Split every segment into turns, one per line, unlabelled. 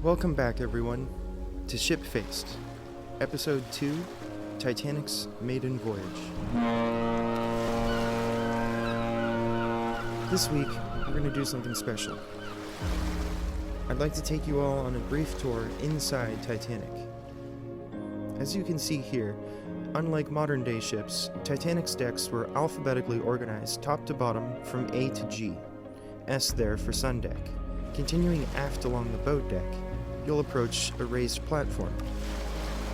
Welcome back, everyone, to ShipFaced, Episode 2, Titanic's Maiden Voyage. This week, we're going to do something special. I'd like to take you all on a brief tour inside Titanic. As you can see here, unlike modern-day ships, Titanic's decks were alphabetically organized top to bottom from A to G, S there for sun deck. Continuing aft along the boat deck, you'll approach a raised platform,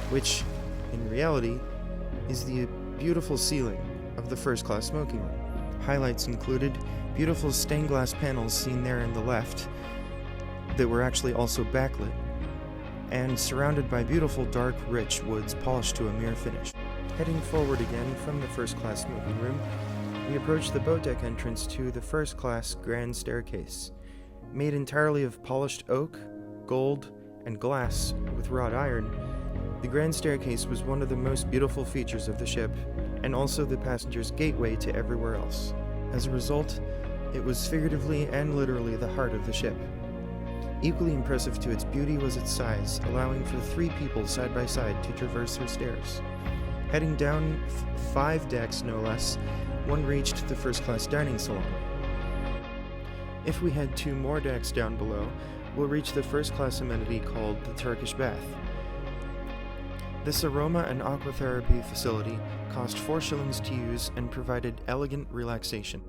which, in reality, is the beautiful ceiling of the first-class smoking room. Highlights included beautiful stained glass panels seen there in the left that were actually also backlit, and surrounded by beautiful dark, rich woods polished to a mere finish. Heading forward again from the first-class smoking room, we approach the boat deck entrance to the first-class grand staircase. Made entirely of polished oak, gold, and glass with wrought iron, the grand staircase was one of the most beautiful features of the ship, and also the passengers' gateway to everywhere else. As a result, it was figuratively and literally the heart of the ship. Equally impressive to its beauty was its size, allowing for 3 people side by side to traverse her stairs. Heading down 5 decks, no less, one reached the first-class dining salon. If we head 2 more decks down below, we'll reach the first-class amenity called the Turkish bath. This aroma and aquatherapy facility cost 4 shillings to use and provided elegant relaxation.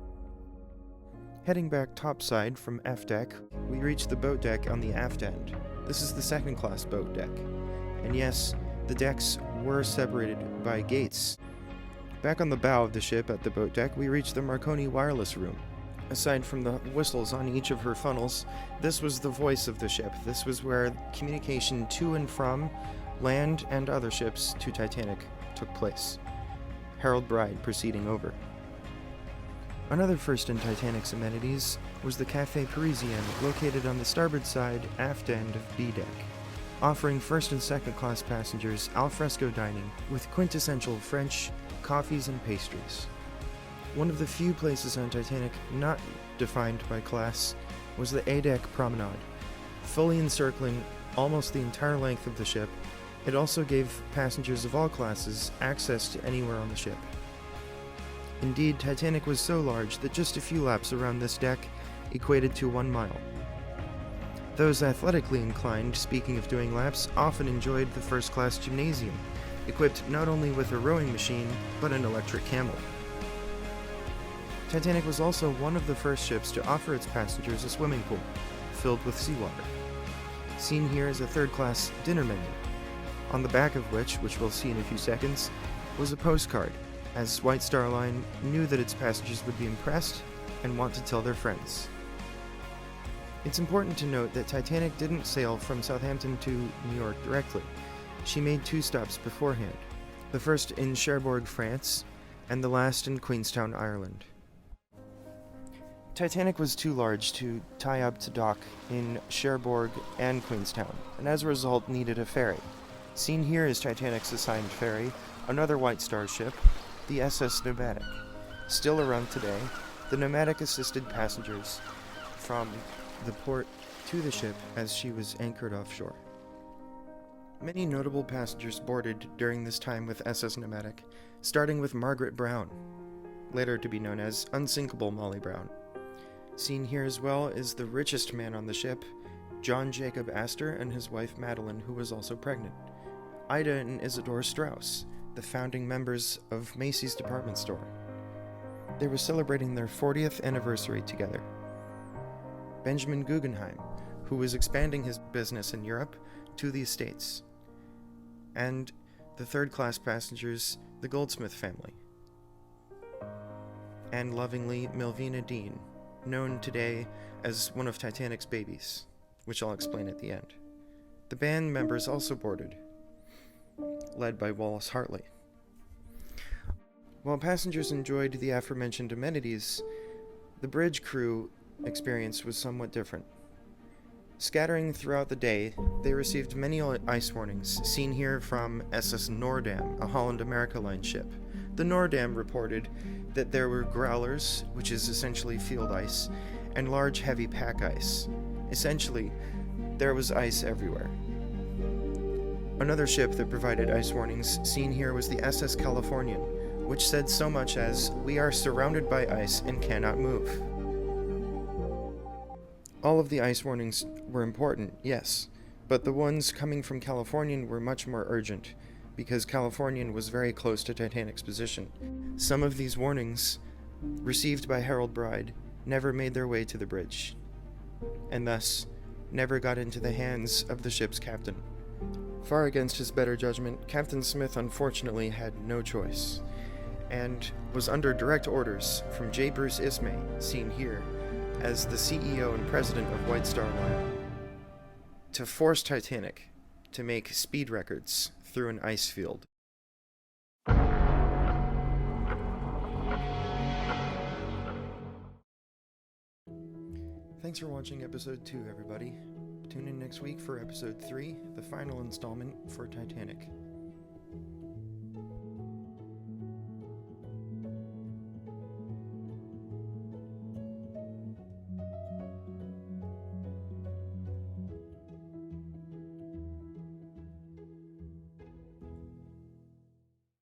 Heading back topside from F deck, we reach the boat deck on the aft end. This is the second-class boat deck. And yes, the decks were separated by gates. Back on the bow of the ship at the boat deck, we reach the MARCONI wireless room. Aside from the whistles on each of her funnels, this was the voice of the ship. This was where communication to and from land and other ships to Titanic took place. Harold Bride proceeding over. Another first in Titanic's amenities was the Café Parisien, located on the starboard side aft end of B deck, offering first and second class passengers alfresco dining with quintessential French coffees and pastries. One of the few places on Titanic not defined by class was the A-deck promenade. Fully encircling almost the entire length of the ship, it also gave passengers of all classes access to anywhere on the ship. Indeed, Titanic was so large that just a few laps around this deck equated to 1 mile. Those athletically inclined, speaking of doing laps, often enjoyed the first-class gymnasium, equipped not only with a rowing machine, but an electric camel. Titanic was also one of the first ships to offer its passengers a swimming pool, filled with seawater. Seen here is a third-class dinner menu, on the back of which we'll see in a few seconds, was a postcard, as White Star Line knew that its passengers would be impressed and want to tell their friends. It's important to note that Titanic didn't sail from Southampton to New York directly. She made 2 stops beforehand, the first in Cherbourg, France, and the last in Queenstown, Ireland. Titanic was too large to tie up to dock in Cherbourg and Queenstown, and as a result needed a ferry. Seen here is Titanic's assigned ferry, another White Star ship, the SS Nomadic. Still around today, the Nomadic assisted passengers from the port to the ship as she was anchored offshore. Many notable passengers boarded during this time with SS Nomadic, starting with Margaret Brown, later to be known as Unsinkable Molly Brown. Seen here as well is the richest man on the ship, John Jacob Astor, and his wife Madeline, who was also pregnant. Ida and Isadore Strauss, the founding members of Macy's department store. They were celebrating their 40th anniversary together. Benjamin Guggenheim, who was expanding his business in Europe to the States. And the third-class passengers, the Goldsmith family. And lovingly, Melvina Dean, known today as one of Titanic's babies, which I'll explain at the end. The band members also boarded, led by Wallace Hartley. While passengers enjoyed the aforementioned amenities, the bridge crew experience was somewhat different. Scattering throughout the day, they received many ice warnings, seen here from SS Noordam, a Holland America Line ship. The Noordam reported that there were growlers, which is essentially field ice, and large heavy pack ice. Essentially, there was ice everywhere. Another ship that provided ice warnings seen here was the SS Californian, which said so much as, "We are surrounded by ice and cannot move." All of the ice warnings were important, yes, but the ones coming from Californian were much more urgent, because Californian was very close to Titanic's position. Some of these warnings, received by Harold Bride, never made their way to the bridge, and thus never got into the hands of the ship's captain. Far against his better judgment, Captain Smith unfortunately had no choice, and was under direct orders from J. Bruce Ismay, seen here, as the CEO and president of White Star Line, to force Titanic to make speed records through an ice field. Thanks for watching episode 2, everybody. Tune in next week for episode 3, the final installment for Titanic.